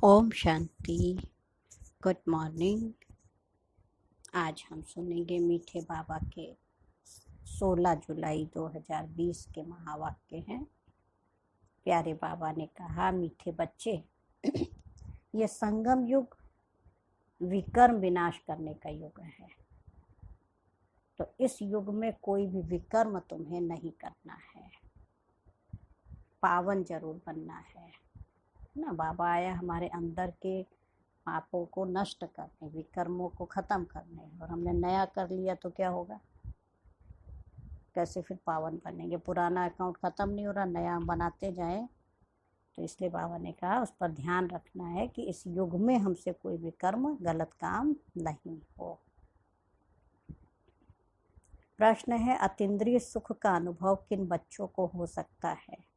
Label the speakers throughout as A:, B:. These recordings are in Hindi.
A: ओम शांति। Good morning. आज हम सुनेंगे मीठे बाबा के 16 जुलाई 2020 के महावाक्य हैं। प्यारे बाबा ने कहा, मीठे बच्चे, ये संगम युग विकर्म विनाश करने का युग है। तो इस युग में कोई भी विकर्म तुम्हें नहीं करना है, पावन जरूर बनना है ना। बाबा आया हमारे अंदर के पापों को नष्ट करने, विकर्मों को ख़त्म करने, और हमने नया कर लिया तो क्या होगा, कैसे फिर पावन बनेंगे। पुराना अकाउंट ख़त्म नहीं हो रहा, नया बनाते जाएं। तो इसलिए बाबा ने कहा उस पर ध्यान रखना है कि इस युग में हमसे कोई विकर्म, गलत काम नहीं हो। प्रश्न है, अतीन्द्रिय सुख का अनुभव किन बच्चों को हो सकता है?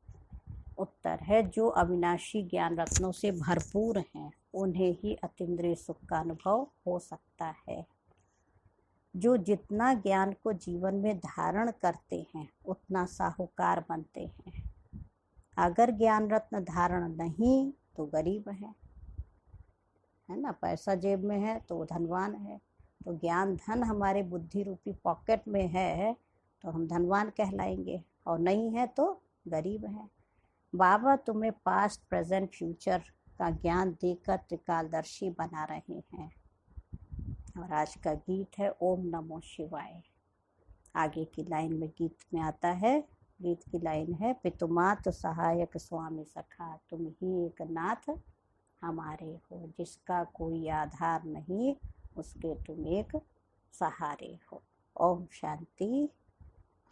A: उत्तर है, जो अविनाशी ज्ञान रत्नों से भरपूर हैं उन्हें ही अतीन्द्रिय सुख का अनुभव हो सकता है। जो जितना ज्ञान को जीवन में धारण करते हैं उतना साहूकार बनते हैं। अगर ज्ञान रत्न धारण नहीं तो गरीब है ना। पैसा जेब में है तो वो धनवान है। तो ज्ञान धन हमारे बुद्धि रूपी पॉकेट में है तो हम धनवान कहलाएंगे, और नहीं है तो गरीब है। बाबा तुम्हें पास्ट, प्रेजेंट, फ्यूचर का ज्ञान देकर त्रिकालदर्शी बना रहे हैं। और आज का गीत है ओम नमो शिवाय। आगे की लाइन में गीत में आता है, गीत की लाइन है, पितुमात सहायक स्वामी सखा, तुम ही एक नाथ हमारे हो, जिसका कोई आधार नहीं उसके तुम एक सहारे हो। ओम शांति।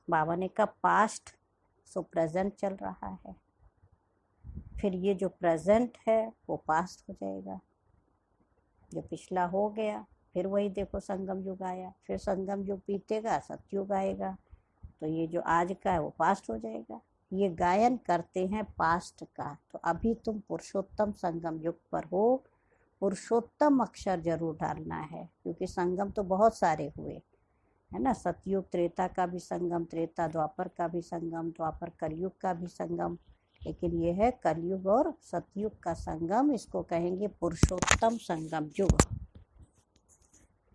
A: बाबा ने कहा पास्ट सो प्रेजेंट चल रहा है, फिर ये जो प्रेजेंट है वो पास्ट हो जाएगा। जो पिछला हो गया फिर वही देखो संगम युग आया, फिर संगम युग बीतेगा, सतयुग आएगा, तो ये जो आज का है वो पास्ट हो जाएगा। ये गायन करते हैं पास्ट का। तो अभी तुम पुरुषोत्तम संगम युग पर हो। पुरुषोत्तम अक्षर जरूर डालना है, क्योंकि संगम तो बहुत सारे हुए है ना। सतयुग, त्रेता का भी संगम, त्रेता द्वापर का भी संगम, द्वापर कलयुग का भी संगम, लेकिन ये है कलयुग और सतयुग का संगम। इसको कहेंगे पुरुषोत्तम संगम युग।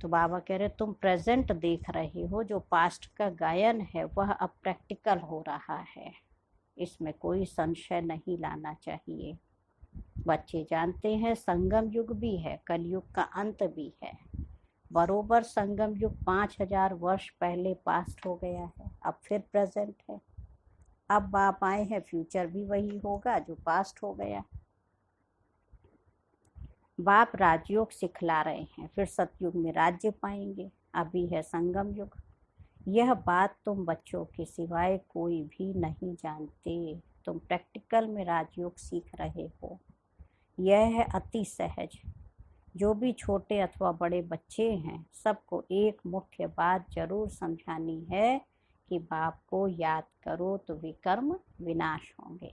A: तो बाबा कह रहे तुम प्रेजेंट देख रहे हो, जो पास्ट का गायन है वह अब प्रैक्टिकल हो रहा है, इसमें कोई संशय नहीं लाना चाहिए। बच्चे जानते हैं संगम युग भी है, कलयुग का अंत भी है। बरोबर संगम युग 5000 वर्ष पहले पास्ट हो गया है, अब फिर प्रेजेंट है। अब बाप आए हैं, फ्यूचर भी वही होगा जो पास्ट हो गया। बाप राजयोग सिखला रहे हैं, फिर सतयुग में राज्य पाएंगे, अभी है संगम युग। यह बात तुम बच्चों के सिवाय कोई भी नहीं जानते। तुम प्रैक्टिकल में राजयोग सीख रहे हो। यह है अति सहज। जो भी छोटे अथवा बड़े बच्चे हैं, सबको एक मुख्य बात जरूर समझानी है कि बाप को याद करो तो विकर्म विनाश होंगे।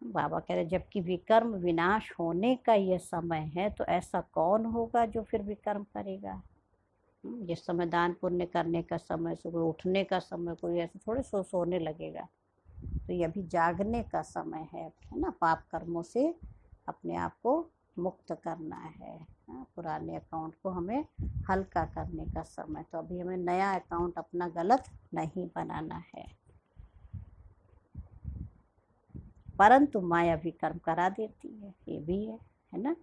A: बाबा कह रहे जबकि विकर्म विनाश होने का यह समय है, तो ऐसा कौन होगा जो फिर विकर्म करेगा। जिस समय दान पुण्य करने का समय, सुबह उठने का समय, कोई ऐसे थोड़े सोने लगेगा। तो ये अभी जागने का समय है ना। पाप कर्मों से अपने आप को मुक्त करना है, पुराने अकाउंट को हमें हल्का करने का समय। तो अभी हमें नया अकाउंट अपना गलत नहीं बनाना है। परंतु माया भी कर्म करा देती है, ये भी है ना।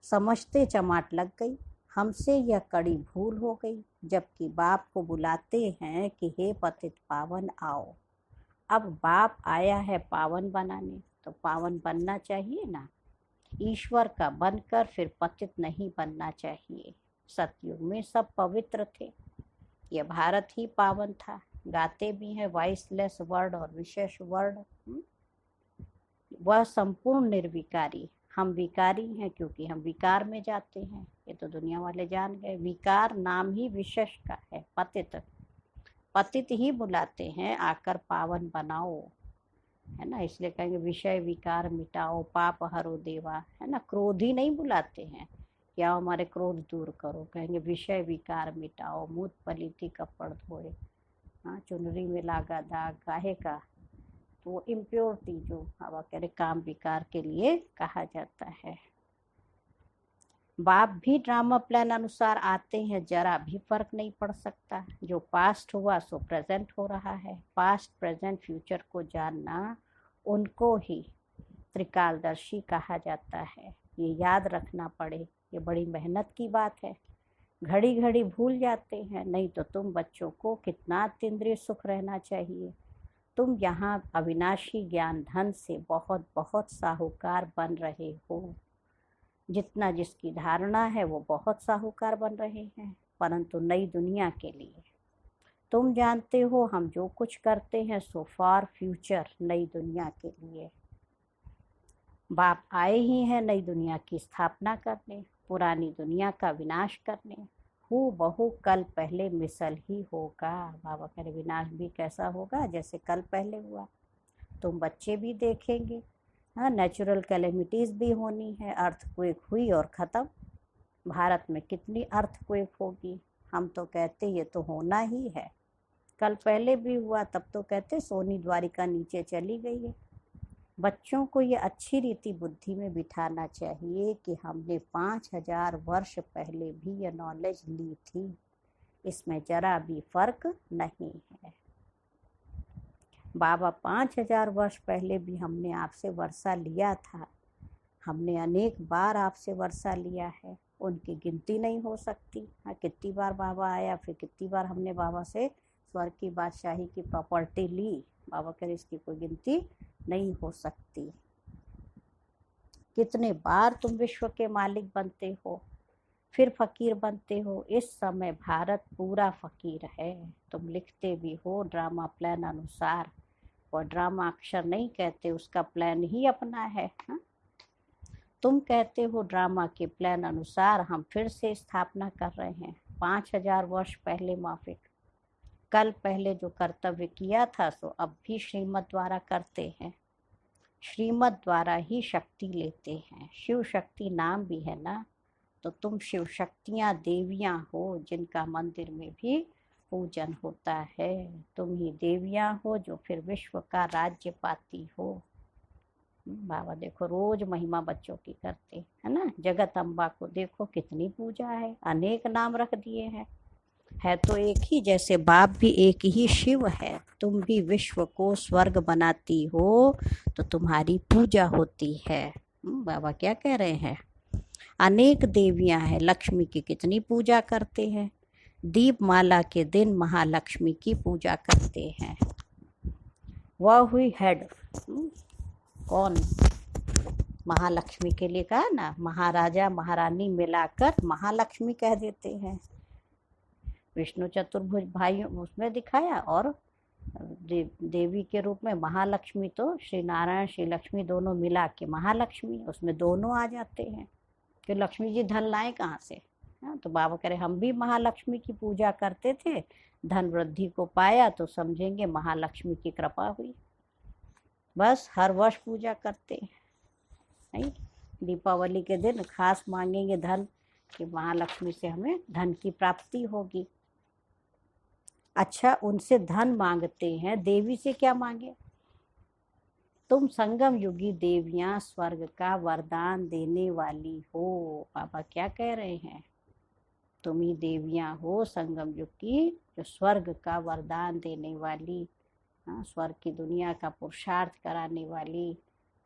A: समझते चमाट लग गई, हमसे यह कड़ी भूल हो गई, जबकि बाप को बुलाते हैं कि हे पतित पावन आओ। अब बाप आया है पावन बनाने, तो पावन बनना चाहिए ना। ईश्वर का बनकर फिर पतित नहीं बनना चाहिए। सतयुग में सब पवित्र थे, यह भारत ही पावन था। गाते भी हैं वॉइसलेस वर्ड और विशेष वर्ड। वह संपूर्ण निर्विकारी, हम विकारी हैं क्योंकि हम विकार में जाते हैं। ये तो दुनिया वाले जान गए। विकार नाम ही विशेष का है। पतित, पतित ही बुलाते हैं आकर पावन बनाओ, है ना। इसलिए कहेंगे विषय विकार मिटाओ, पाप हरो देवा, है ना। क्रोध ही नहीं बुलाते हैं कि आओ हमारे क्रोध दूर करो, कहेंगे विषय विकार मिटाओ। मूत पलीती कपड़ धोए, हाँ चुनरी में लागा दाग, काहे का। तो वो इम्प्योरिटी जो बाबा कह रहे काम विकार के लिए कहा जाता है। बाप भी ड्रामा प्लान अनुसार आते हैं, जरा भी फर्क नहीं पड़ सकता। जो पास्ट हुआ सो प्रेजेंट हो रहा है। पास्ट प्रेजेंट फ्यूचर को जानना उनको ही त्रिकालदर्शी कहा जाता है। ये याद रखना पड़े, ये बड़ी मेहनत की बात है। घड़ी घड़ी भूल जाते हैं, नहीं तो तुम बच्चों को कितना अतीन्द्रिय सुख रहना चाहिए। तुम यहाँ अविनाशी ज्ञान धन से बहुत बहुत साहूकार बन रहे हो। जितना जिसकी धारणा है वो बहुत साहूकार बन रहे हैं, परंतु नई दुनिया के लिए। तुम जानते हो हम जो कुछ करते हैं सो फॉर फ्यूचर, नई दुनिया के लिए। बाप आए ही हैं नई दुनिया की स्थापना करने, पुरानी दुनिया का विनाश करने। हूँ बहु कल पहले मिसल ही होगा। बाबा कह रहे विनाश भी कैसा होगा, जैसे कल पहले हुआ। तुम बच्चे भी देखेंगे, हाँ, नेचुरल कैलेमिटीज़ भी होनी है। अर्थक्वेक हुई और ख़त्म। भारत में कितनी अर्थक्वेक होगी। हम तो कहते ये तो होना ही है। कल पहले भी हुआ, तब तो कहते सोनी द्वारिका नीचे चली गई है। बच्चों को ये अच्छी रीति बुद्धि में बिठाना चाहिए कि हमने 5000 वर्ष पहले भी ये नॉलेज ली थी, इसमें जरा भी फर्क नहीं है। बाबा 5000 वर्ष पहले भी हमने आपसे वर्षा लिया था। हमने अनेक बार आपसे वर्षा लिया है, उनकी गिनती नहीं हो सकती। हाँ, कितनी बार बाबा आया, फिर कितनी बार हमने बाबा से स्वर्ग की बादशाही की प्रॉपर्टी ली। बाबा कह रहे इसकी कोई गिनती नहीं हो सकती। कितने बार तुम विश्व के मालिक बनते हो, फिर फकीर बनते हो। इस समय भारत पूरा फकीर है। तुम लिखते भी हो ड्रामा प्लान अनुसार, और ड्रामा अक्षर नहीं कहते, उसका प्लान ही अपना है। हा? तुम कहते हो ड्रामा के प्लान अनुसार हम फिर से स्थापना कर रहे हैं। 5000 वर्ष पहले माफिक, कल पहले जो कर्तव्य किया था सो अब भी श्रीमत द्वारा करते हैं। श्रीमत द्वारा ही शक्ति लेते हैं। शिव शक्ति नाम भी है ना, तो तुम शिव शक्तियाँ देवियाँ हो जिनका मंदिर में भी पूजन होता है। तुम ही देवियाँ हो जो फिर विश्व का राज्य पाती हो। बाबा देखो रोज महिमा बच्चों की करते है ना। जगत अम्बा को देखो कितनी पूजा है, अनेक नाम रख दिए हैं। है तो एक ही, जैसे बाप भी एक ही शिव है। तुम भी विश्व को स्वर्ग बनाती हो तो तुम्हारी पूजा होती है। बाबा क्या कह रहे हैं, अनेक देवियां हैं। लक्ष्मी की कितनी पूजा करते हैं। दीपमाला के दिन महालक्ष्मी की पूजा करते हैं। वह हुई हेड। कौन, महालक्ष्मी के लिए कहा ना, महाराजा महारानी मिलाकर महालक्ष्मी कह देते हैं। विष्णु चतुर्भुज भाई उसमें दिखाया, और देवी के रूप में महालक्ष्मी, तो श्री नारायण श्री लक्ष्मी दोनों मिला के महालक्ष्मी, उसमें दोनों आ जाते हैं कि लक्ष्मी जी धन लाए कहाँ से। तो बाबा कह रहे हम भी महालक्ष्मी की पूजा करते थे, धन वृद्धि को पाया तो समझेंगे महालक्ष्मी की कृपा हुई। बस हर वर्ष पूजा करते हैं, नहीं, दीपावली के दिन खास मांगेंगे धन कि महालक्ष्मी से हमें धन की प्राप्ति होगी। अच्छा, उनसे धन मांगते हैं, देवी से क्या मांगे। तुम संगम युगी देवियां स्वर्ग का वरदान देने वाली हो। बाबा क्या कह रहे हैं, तुम ही देवियां हो संगम युग की जो स्वर्ग का वरदान देने वाली, स्वर्ग की दुनिया का पुरुषार्थ कराने वाली।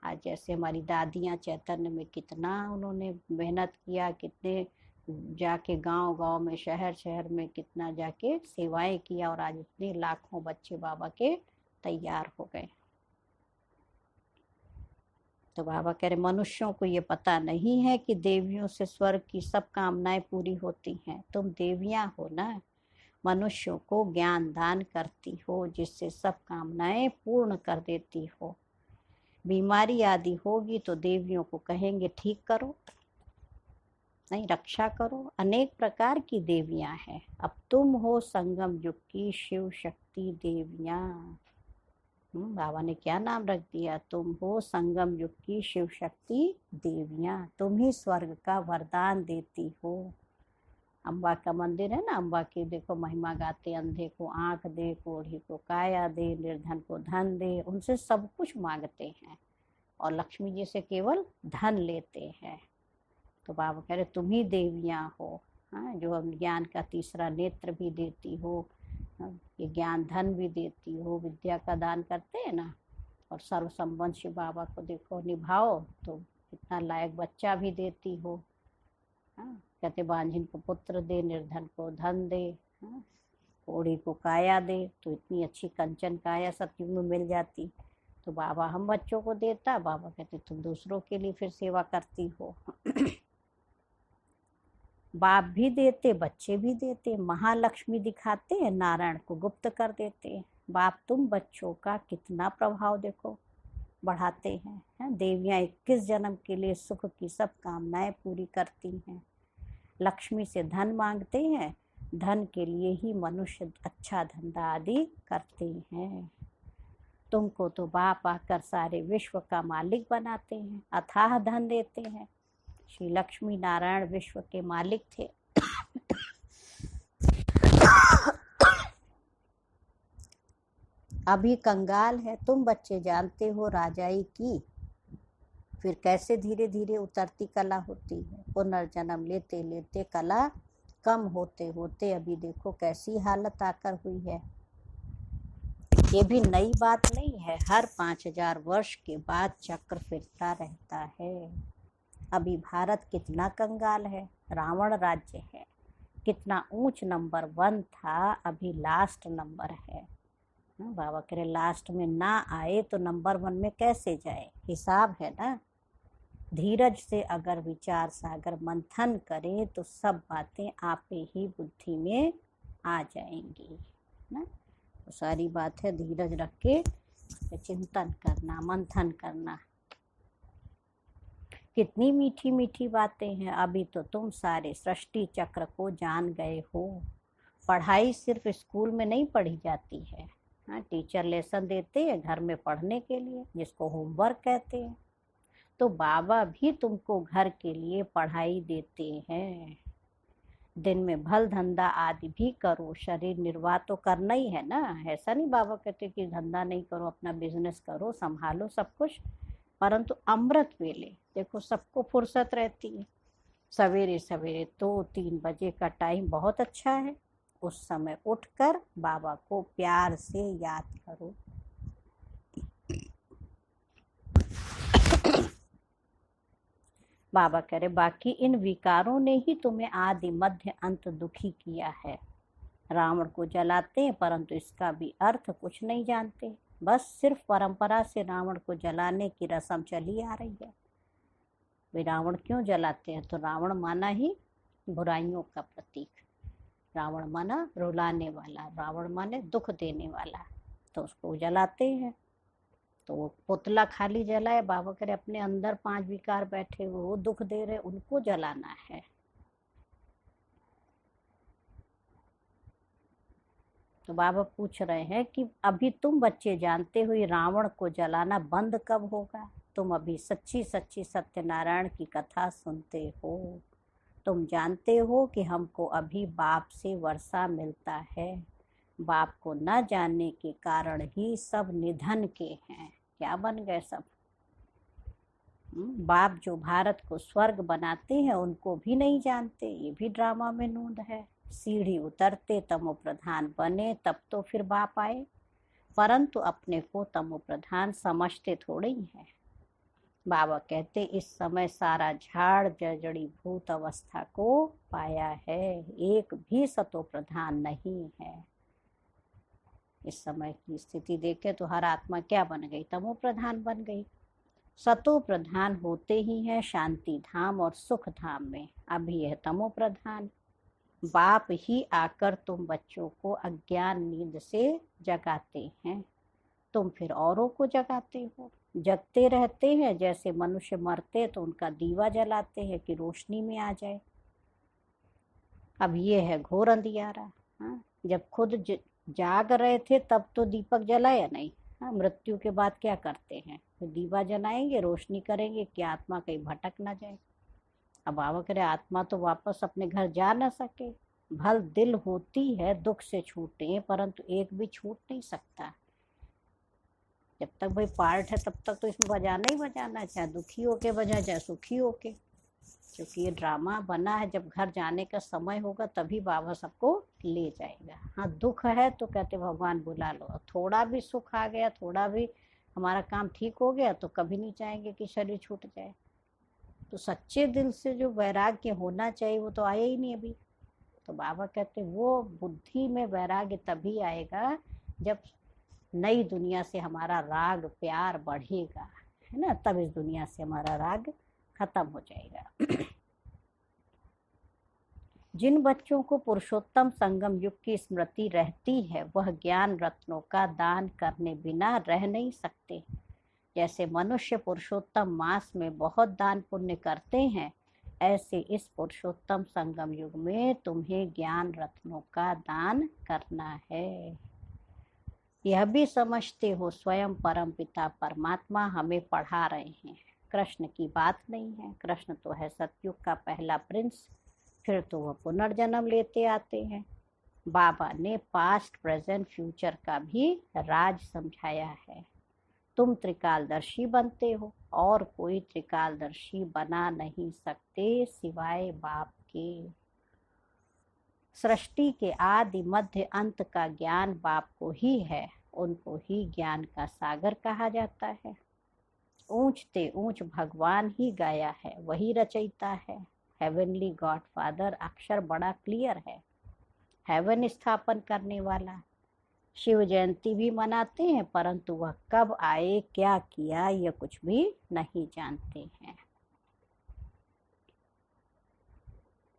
A: आज जैसे हमारी दादियां चैतन्य में कितना उन्होंने मेहनत किया, कितने जाके गांव गांव में शहर शहर में कितना जाके सेवाएं किया, और आज इतने लाखों बच्चे बाबा के तैयार हो गए। तो बाबा कह रहे मनुष्यों को ये पता नहीं है कि देवियों से स्वर्ग की सब कामनाएं पूरी होती हैं। तुम देवियां हो ना, मनुष्यों को ज्ञान दान करती हो जिससे सब कामनाएं पूर्ण कर देती हो। बीमारी आदि होगी तो देवियों को कहेंगे ठीक करो, नहीं रक्षा करो। अनेक प्रकार की देवियां हैं। अब तुम हो संगम युग की शिव शक्ति देवियां। बाबा ने क्या नाम रख दिया, तुम हो संगम युग की शिव शक्ति देवियां। तुम ही स्वर्ग का वरदान देती हो। अम्बा का मंदिर है ना, अम्बा की देखो महिमा गाते, अंधे को आंख दे, कोढ़ी को काया दे, निर्धन को धन दे, उनसे सब कुछ मांगते हैं और लक्ष्मी जी से केवल धन लेते हैं। तो बाबा कह रहे तुम ही देवियाँ हो, हाँ, जो हम ज्ञान का तीसरा नेत्र भी देती हो, ये ज्ञान धन भी देती हो, विद्या का दान करते हैं ना, और सर्व संबंध से बाबा को देखो निभाओ तो इतना लायक बच्चा भी देती हो। हाँ, कहते बांझिन को पुत्र दे, निर्धन को धन दे, हाँ, कोढ़ी को काया दे, तो इतनी अच्छी कंचन काया सतयुग में मिल जाती। तो बाबा हम बच्चों को देता, बाबा कहते तुम दूसरों के लिए फिर सेवा करती हो। बाप भी देते, बच्चे भी देते, महालक्ष्मी दिखाते हैं, नारायण को गुप्त कर देते। बाप तुम बच्चों का कितना प्रभाव देखो बढ़ाते हैं। देवियाँ 21 जन्म के लिए सुख की सब कामनाएं पूरी करती हैं। लक्ष्मी से धन मांगते हैं, धन के लिए ही मनुष्य अच्छा धंधा आदि करते हैं। तुमको तो बाप आकर सारे विश्व का मालिक बनाते हैं, अथाह धन देते हैं। श्री लक्ष्मी नारायण विश्व के मालिक थे। अभी कंगाल है, तुम बच्चे जानते हो राजाई की फिर कैसे धीरे धीरे उतरती कला होती है। पुनर्जन्म लेते लेते कला कम होते होते अभी देखो कैसी हालत आकर हुई है। ये भी नई बात नहीं है, हर 5000 वर्ष के बाद चक्र फिरता रहता है। अभी भारत कितना कंगाल है, रावण राज्य है, कितना ऊंच नंबर 1 था, अभी लास्ट नंबर है। बाबा कह रहे लास्ट में ना आए तो नंबर 1 में कैसे जाए, हिसाब है ना। धीरज से अगर विचार सागर मंथन करें तो सब बातें आपे ही बुद्धि में आ जाएंगी ना। तो सारी बात है धीरज रख के चिंतन करना, मंथन करना। कितनी मीठी मीठी बातें हैं। अभी तो तुम सारे सृष्टि चक्र को जान गए हो। पढ़ाई सिर्फ स्कूल में नहीं पढ़ी जाती है, हाँ, टीचर लेसन देते हैं घर में पढ़ने के लिए, जिसको होमवर्क कहते हैं। तो बाबा भी तुमको घर के लिए पढ़ाई देते हैं। दिन में भल धंधा आदि भी करो, शरीर निर्वाह तो करना ही है ना। ऐसा नहीं बाबा कहते कि धंधा नहीं करो, अपना बिजनेस करो, संभालो सब कुछ, परंतु अमृत वेले देखो सबको फुर्सत रहती है। सवेरे सवेरे 2-3 बजे का टाइम बहुत अच्छा है, उस समय उठकर बाबा को प्यार से याद करो। बाबा कह रहे बाकी इन विकारों ने ही तुम्हें आदि मध्य अंत दुखी किया है। रावण को जलाते हैं परंतु इसका भी अर्थ कुछ नहीं जानते, बस सिर्फ परंपरा से रावण को जलाने की रस्म चली आ रही है। वे रावण क्यों जलाते हैं, तो रावण माना ही बुराइयों का प्रतीक, रावण माना रुलाने वाला, रावण माने दुख देने वाला, तो उसको जलाते हैं। तो वो पुतला खाली जलाए, बाबा करे अपने अंदर 5 विकार बैठे हुए वो दुख दे रहे, उनको जलाना है। तो बाबा पूछ रहे हैं कि अभी तुम बच्चे जानते हो ये रावण को जलाना बंद कब होगा। तुम अभी सच्ची सच्ची सत्यनारायण की कथा सुनते हो। तुम जानते हो कि हमको अभी बाप से वर्षा मिलता है। बाप को न जानने के कारण ही सब निधन के हैं। क्या बन गए सब। बाप जो भारत को स्वर्ग बनाते हैं उनको भी नहीं जानते, ये भी ड्रामा में नूंद है। सीढ़ी उतरते तमो प्रधान बने तब तो फिर बाप आए, परंतु अपने को तमो प्रधान समझते थोड़े ही है। बाबा कहते इस समय सारा झाड़ जड़ी भूत अवस्था को पाया है, एक भी सतो प्रधान नहीं है। इस समय की स्थिति देखे तो हर आत्मा क्या बन गई, तमो प्रधान बन गई। सतो प्रधान होते ही है शांति धाम और सुख धाम में, अभी यह तमो प्रधान। बाप ही आकर तुम बच्चों को अज्ञान नींद से जगाते हैं, तुम फिर औरों को जगाते हो। जगते रहते हैं, जैसे मनुष्य मरते तो उनका दीवा जलाते हैं कि रोशनी में आ जाए। अब ये है घोर अंधियारा। हाँ, जब खुद जाग रहे थे तब तो दीपक जलाया नहीं। हाँ, मृत्यु के बाद क्या करते हैं, तो दीवा जलाएंगे, रोशनी करेंगे कि आत्मा कहीं भटक ना जाए। अब बाबा कह रहे आत्मा तो वापस अपने घर जा ना सके, भल दिल होती है दुख से छूटे, परंतु एक भी छूट नहीं सकता। जब तक भाई पार्ट है तब तक तो इसमें बजाना ही बजाना है, चाहे दुखी होके बजाए चाहे सुखी होके, क्योंकि ये ड्रामा बना है। जब घर जाने का समय होगा तभी बाबा सबको ले जाएगा। हाँ दुख है तो कहते भगवान बुला लो, थोड़ा भी सुख आ गया, थोड़ा भी हमारा काम ठीक हो गया तो कभी नहीं चाहेंगे कि शरीर छूट जाए। तो सच्चे दिल से जो वैराग्य होना चाहिए वो तो आया ही नहीं अभी। तो बाबा कहते वो बुद्धि में वैराग्य तभी आएगा जब नई दुनिया से हमारा राग प्यार बढ़ेगा, है ना, तब इस दुनिया से हमारा राग खत्म हो जाएगा। जिन बच्चों को पुरुषोत्तम संगम युग की स्मृति रहती है वह ज्ञान रत्नों का दान करने बिना रह नहीं सकते। जैसे मनुष्य पुरुषोत्तम मास में बहुत दान पुण्य करते हैं, ऐसे इस पुरुषोत्तम संगम युग में तुम्हें ज्ञान रत्नों का दान करना है। यह भी समझते हो स्वयं परम पिता परमात्मा हमें पढ़ा रहे हैं, कृष्ण की बात नहीं है। कृष्ण तो है सतयुग का पहला प्रिंस, फिर तो वह पुनर्जन्म लेते आते हैं। बाबा ने पास्ट प्रेजेंट फ्यूचर का भी राज समझाया है। तुम त्रिकालदर्शी बनते हो और कोई त्रिकालदर्शी बना नहीं सकते सिवाय बाप के। सृष्टि के आदि मध्य अंत का ज्ञान बाप को ही है, उनको ही ज्ञान का सागर कहा जाता है। ऊंचते ऊंच भगवान ही गाया है, वही रचयिता है। हेवनली गॉड फादर अक्षर बड़ा क्लियर है, हेवन स्थापन करने वाला। शिव जयंती भी मनाते हैं, परंतु वह कब आए क्या किया यह कुछ भी नहीं जानते हैं,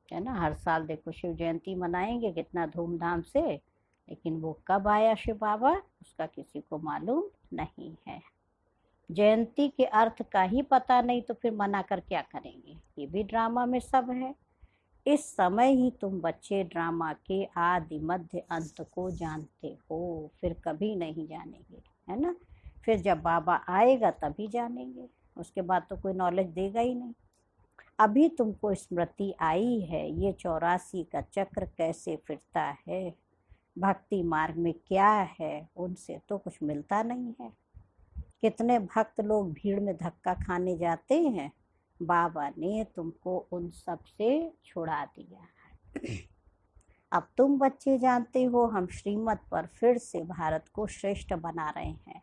A: है ना। हर साल देखो शिव जयंती मनाएंगे कितना धूमधाम से, लेकिन वो कब आया शिव बाबा उसका किसी को मालूम नहीं है। जयंती के अर्थ का ही पता नहीं तो फिर मना कर क्या करेंगे। ये भी ड्रामा में सब है। इस समय ही तुम बच्चे ड्रामा के आदि मध्य अंत को जानते हो, फिर कभी नहीं जानेंगे, है ना। फिर जब बाबा आएगा तभी जानेंगे, उसके बाद तो कोई नॉलेज देगा ही नहीं। अभी तुमको स्मृति आई है ये 84 का चक्र कैसे फिरता है, भक्ति मार्ग में क्या है, उनसे तो कुछ मिलता नहीं है। कितने भक्त लोग भीड़ में धक्का खाने जाते हैं, बाबा ने तुमको उन सब से छुड़ा दिया। अब तुम बच्चे जानते हो हम श्रीमत पर फिर से भारत को श्रेष्ठ बना रहे हैं।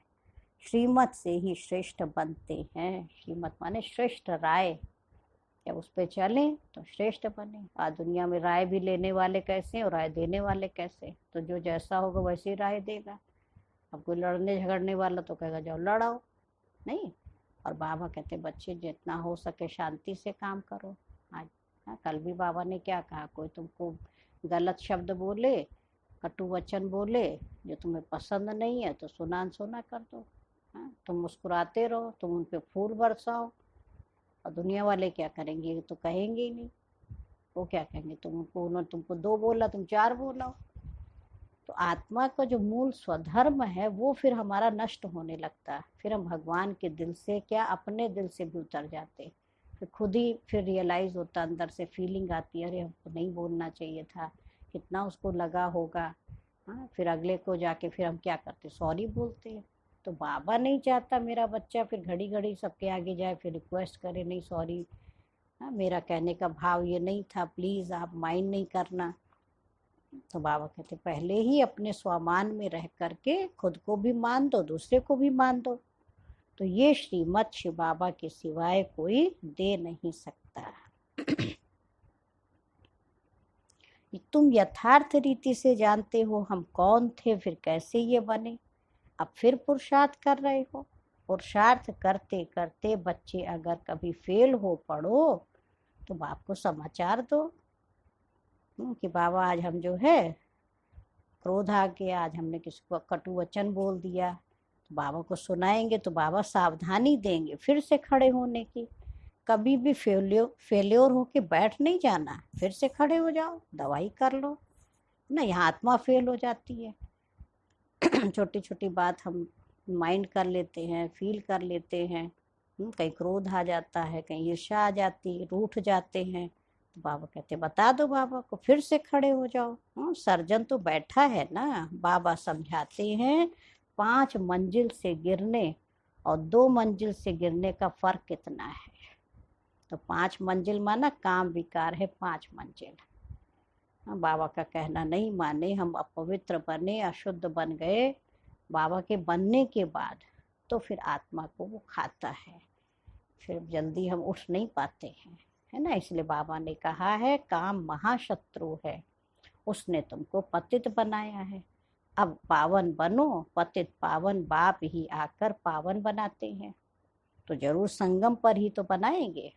A: श्रीमत से ही श्रेष्ठ बनते हैं, श्रीमत माने श्रेष्ठ राय, जब उस पर चलें तो श्रेष्ठ बने। आज दुनिया में राय भी लेने वाले कैसे और राय देने वाले कैसे, तो जो जैसा होगा वैसी राय देगा। अब कोई लड़ने झगड़ने वाला तो कहेगा जाओ लड़ाओ, नहीं। और बाबा कहते बच्चे जितना हो सके शांति से काम करो। आज कल भी बाबा ने क्या कहा, कोई तुमको गलत शब्द बोले, कटु वचन बोले जो तुम्हें पसंद नहीं है तो सुना अनसुना कर दो। तुम मुस्कुराते रहो, तुम उन पर फूल बरसाओ, और दुनिया वाले क्या करेंगे, तो कहेंगे ही नहीं। वो क्या कहेंगे, तुमको उन्होंने तुमको 2 बोला तुम 4 बोलो। तो आत्मा का जो मूल स्वधर्म है वो फिर हमारा नष्ट होने लगता है। फिर हम भगवान के दिल से क्या अपने दिल से भी उतर जाते, फिर खुद ही फिर रियलाइज़ होता, अंदर से फीलिंग आती है अरे हमको नहीं बोलना चाहिए था, कितना उसको लगा होगा। फिर अगले को जाके फिर हम क्या करते, सॉरी बोलते हैं। तो बाबा नहीं चाहता मेरा बच्चा फिर घड़ी घड़ी सबके आगे जाए फिर रिक्वेस्ट करे नहीं सॉरी, मेरा कहने का भाव ये नहीं था, प्लीज़ आप माइंड नहीं करना। तो बाबा कहते पहले ही अपने स्वामान में रह करके खुद को भी मान दो, दूसरे को भी मान दो। तो ये श्रीमत शिव बाबा के सिवाय कोई दे नहीं सकता। तुम यथार्थ रीति से जानते हो हम कौन थे, फिर कैसे ये बने। अब फिर पुरुषार्थ कर रहे हो, पुरुषार्थ करते करते बच्चे अगर कभी फेल हो पड़ो तो बाप को समाचार दो कि बाबा आज हम जो है क्रोध आ गया, आज हमने किसी को कटु वचन बोल दिया। तो बाबा को सुनाएंगे तो बाबा सावधानी देंगे फिर से खड़े होने की। कभी भी फेल्योर होके बैठ नहीं जाना, फिर से खड़े हो जाओ, दवाई कर लो ना। यहाँ आत्मा फेल हो जाती है छोटी छोटी बात हम माइंड कर लेते हैं, फील कर लेते हैं, कहीं क्रोध आ जाता है, कहीं ईर्ष्या आ जाती है, रूठ जाते हैं, तो बाबा कहते बता दो बाबा को, फिर से खड़े हो जाओ। सर्जन तो बैठा है ना। बाबा समझाते हैं 5 मंजिल से गिरने और 2 मंजिल से गिरने का फर्क कितना है। तो 5 मंजिल माना काम विकार है 5 मंजिल। बाबा का कहना नहीं माने, हम अपवित्र बने, अशुद्ध बन गए। बाबा के बनने के बाद तो फिर आत्मा को वो खाता है, फिर जल्दी हम उठ नहीं पाते हैं, है ना। इसलिए बाबा ने कहा है काम महाशत्रु है, उसने तुमको पतित बनाया है। अब पावन बनो। पतित पावन बाप ही आकर पावन बनाते हैं, तो जरूर संगम पर ही तो बनाएंगे।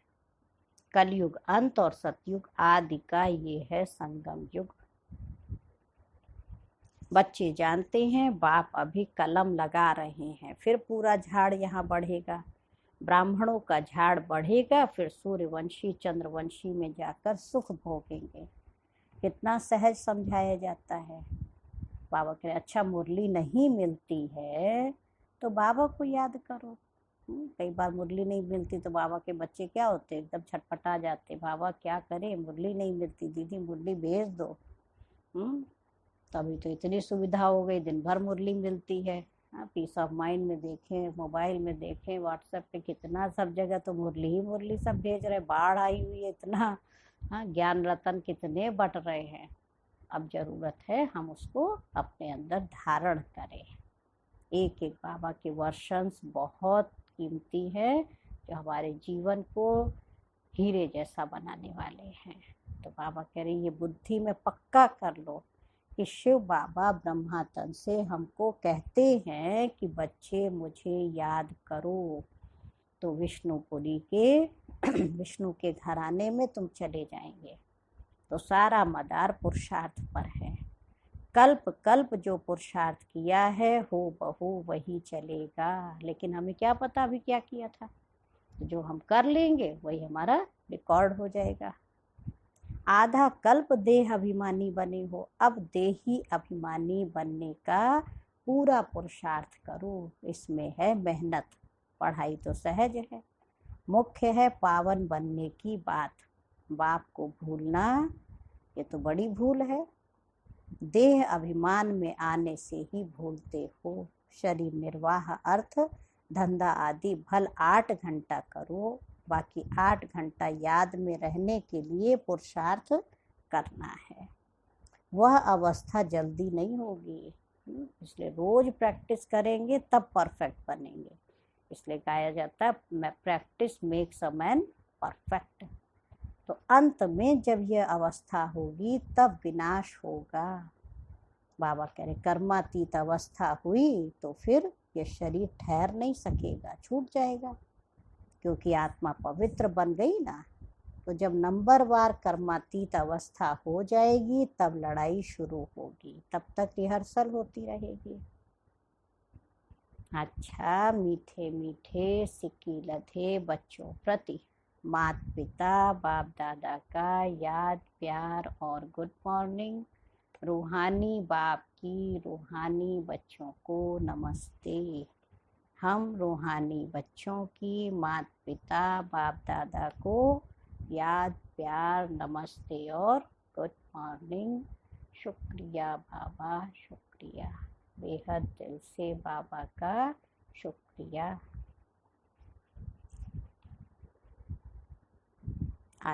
A: कलयुग अंत और सतयुग आदि का ये है संगम युग। बच्चे जानते हैं बाप अभी कलम लगा रहे हैं, फिर पूरा झाड़ यहाँ बढ़ेगा, ब्राह्मणों का झाड़ बढ़ेगा, फिर सूर्यवंशी चंद्रवंशी में जाकर सुख भोगेंगे। कितना सहज समझाया जाता है। बाबा कह रहे अच्छा मुरली नहीं मिलती है तो बाबा को याद करो। कई बार मुरली नहीं मिलती तो बाबा के बच्चे क्या होते, एकदम छटपटा जाते, बाबा क्या करें, मुरली नहीं मिलती, दीदी मुरली भेज दो। तभी तो इतनी सुविधा हो गई, दिन भर मुरली मिलती है। पीस ऑफ माइंड में देखें, मोबाइल में देखें, व्हाट्सएप पे कितना सब जगह तो मुरली ही मुरली सब भेज रहे, बाढ़ आई हुई है इतना। ज्ञान रतन कितने बट रहे हैं। अब जरूरत है हम उसको अपने अंदर धारण करें। एक एक बाबा के वर्शंस बहुत कीमती है, जो हमारे जीवन को हीरे जैसा बनाने वाले हैं। तो बाबा कह रहे ये बुद्धि में पक्का कर लो कि शिव बाबा ब्रह्मा तन से हमको कहते हैं कि बच्चे मुझे याद करो, तो विष्णुपुरी के विष्णु के घराने में तुम चले जाएंगे। तो सारा मदार पुरुषार्थ पर है। कल्प कल्प जो पुरुषार्थ किया है हो बहू वही चलेगा। लेकिन हमें क्या पता अभी क्या किया था, तो जो हम कर लेंगे वही हमारा रिकॉर्ड हो जाएगा। आधा कल्प देह अभिमानी बने हो, अब देही अभिमानी बनने का पूरा पुरुषार्थ करो। इसमें है मेहनत, पढ़ाई तो सहज है, मुख्य है पावन बनने की बात। बाप को भूलना ये तो बड़ी भूल है। देह अभिमान में आने से ही भूलते हो। शरीर निर्वाह अर्थ धंधा आदि भल 8 घंटा करो, बाकी 8 घंटा याद में रहने के लिए पुरुषार्थ करना है। वह अवस्था जल्दी नहीं होगी, इसलिए रोज प्रैक्टिस करेंगे तब परफेक्ट बनेंगे। इसलिए कहा जाता है practice makes a man perfect. तो अंत में जब यह अवस्था होगी तब विनाश होगा। बाबा कह रहे कर्मातीत अवस्था हुई तो फिर ये शरीर ठहर नहीं सकेगा, छूट जाएगा, क्योंकि आत्मा पवित्र बन गई ना। तो जब नंबरवार कर्मातीत अवस्था हो जाएगी तब लड़ाई शुरू होगी, तब तक रिहर्सल होती रहेगी। अच्छा मीठे मीठे सिक्की लधे बच्चों प्रति माता पिता बाप दादा का याद प्यार और गुड मॉर्निंग। रूहानी बाप की रूहानी बच्चों को नमस्ते। हम रूहानी बच्चों की माता पिता बाप दादा को याद प्यार नमस्ते और गुड मॉर्निंग। शुक्रिया बाबा, शुक्रिया, बेहद दिल से बाबा का शुक्रिया।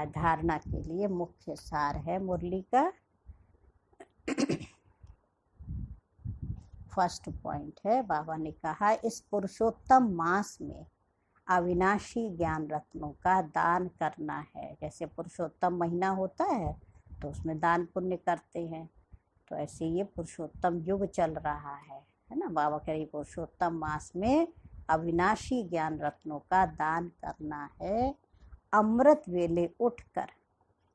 A: धारणा के लिए मुख्य सार है मुरली का। फर्स्ट पॉइंट है, बाबा ने कहा इस पुरुषोत्तम मास में अविनाशी ज्ञान रत्नों का दान करना है। जैसे पुरुषोत्तम महीना होता है तो उसमें दान पुण्य करते हैं, तो ऐसे ये पुरुषोत्तम युग चल रहा है ना। बाबा कह रही पुरुषोत्तम मास में अविनाशी ज्ञान रत्नों का दान करना है। अमृत वेले उठकर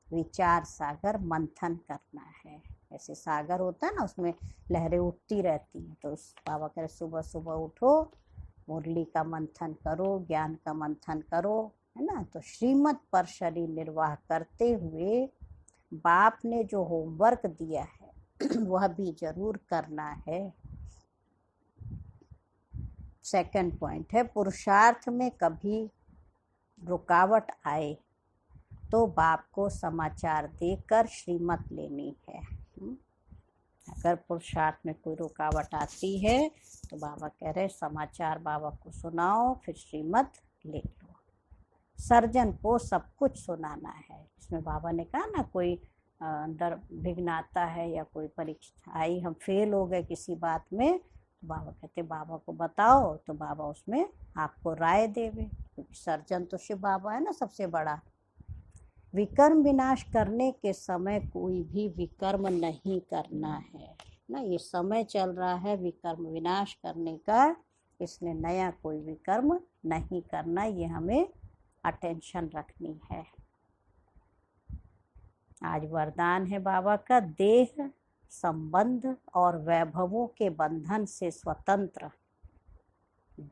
A: विचार सागर मंथन करना है। ऐसे सागर होता है ना, उसमें लहरें उठती रहती हैं, तो उस बाबा कह रहे सुबह सुबह उठो, मुरली का मंथन करो, ज्ञान का मंथन करो, है ना। तो श्रीमत पर शरीर निर्वाह करते हुए बाप ने जो होमवर्क दिया है वह भी जरूर करना है। सेकंड पॉइंट है पुरुषार्थ में कभी रुकावट आए तो बाप को समाचार देकर श्रीमत लेनी है। अगर पुरुषार्थ में कोई रुकावट आती है तो बाबा कह रहे समाचार बाबा को सुनाओ, फिर श्रीमत ले लो। सर्जन को सब कुछ सुनाना है। इसमें बाबा ने कहा ना, कोई अंदर विघ्न आता है या कोई परीक्षा आई, हम फेल हो गए किसी बात में, तो बाबा कहते बाबा को बताओ, तो बाबा उसमें आपको राय देवे, क्योंकि सर्जन तो शिव बाबा है ना सबसे बड़ा। विकर्म विनाश करने के समय कोई भी विकर्म नहीं करना है ना। ये समय चल रहा है विकर्म विनाश करने का, इसलिए नया कोई विकर्म नहीं करना, ये हमें अटेंशन रखनी है। आज वरदान है बाबा का, देह संबंध और वैभवों के बंधन से स्वतंत्र।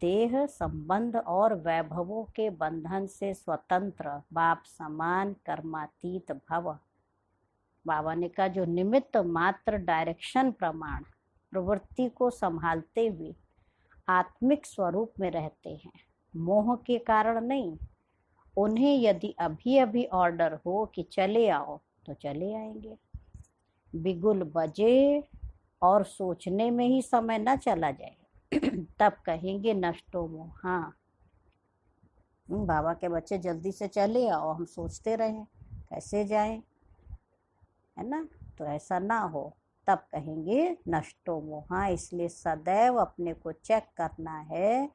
A: देह संबंध और वैभवों के बंधन से स्वतंत्र, बाप समान कर्मातीत भव। बाबा ने कहा जो निमित्त मात्र डायरेक्शन प्रमाण प्रवृत्ति को संभालते हुए आत्मिक स्वरूप में रहते हैं, मोह के कारण नहीं, उन्हें यदि अभी अभी ऑर्डर हो कि चले आओ तो चले आएंगे। बिगुल बजे और सोचने में ही समय न चला जाए तब कहेंगे नष्टो मोह। हाँ, बाबा के बच्चे जल्दी से चले आओ, हम सोचते रहें कैसे जाएं, है ना, तो ऐसा ना हो, तब कहेंगे नष्टो मोह। इसलिए सदैव अपने को चेक करना है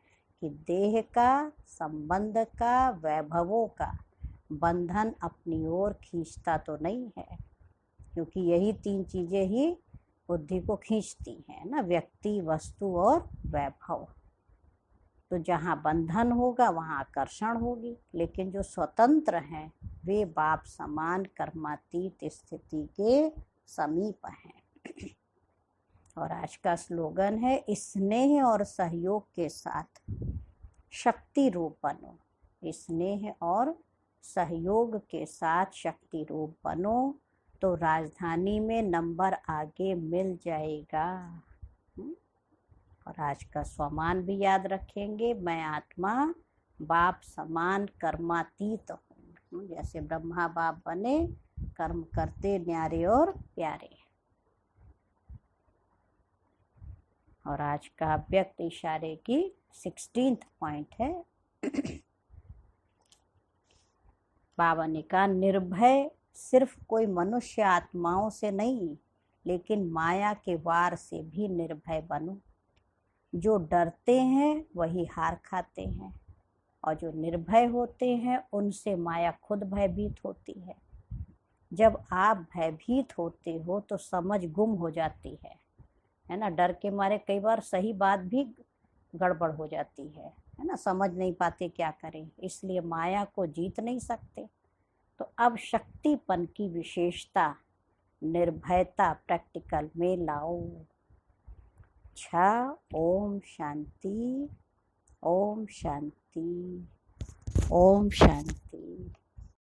A: कि देह का, संबंध का, वैभवों का बंधन अपनी ओर खींचता तो नहीं है, क्योंकि यही तीन चीज़ें ही बुद्धि को खींचती हैं ना, व्यक्ति, वस्तु और वैभव। तो जहाँ बंधन होगा वहाँ आकर्षण होगी, लेकिन जो स्वतंत्र हैं वे बाप समान कर्मातीत स्थिति के समीप हैं। और आज का स्लोगन है, स्नेह और सहयोग के साथ शक्ति रूप बनो। स्नेह और सहयोग के साथ शक्ति रूप बनो तो राजधानी में नंबर आगे मिल जाएगा। और आज का स्वमान भी याद रखेंगे, मैं आत्मा बाप समान कर्मातीत हूँ। जैसे ब्रह्मा बाप बने, कर्म करते न्यारे और प्यारे। और आज का व्यक्त इशारे की 16th पॉइंट है। बाबा ने कहा निर्भय सिर्फ कोई मनुष्य आत्माओं से नहीं, लेकिन माया के वार से भी निर्भय बनो। जो डरते हैं वही हार खाते हैं, और जो निर्भय होते हैं उनसे माया खुद भयभीत होती है। जब आप भयभीत होते हो तो समझ गुम हो जाती है ना। डर के मारे कई बार सही बात भी गड़बड़ हो जाती है ना, समझ नहीं पाते क्या करें, इसलिए माया को जीत नहीं सकते। तो अब शक्तिपन की विशेषता, निर्भयता प्रैक्टिकल में लाओ। ओम शांति, ओम शांति, ओम शांति।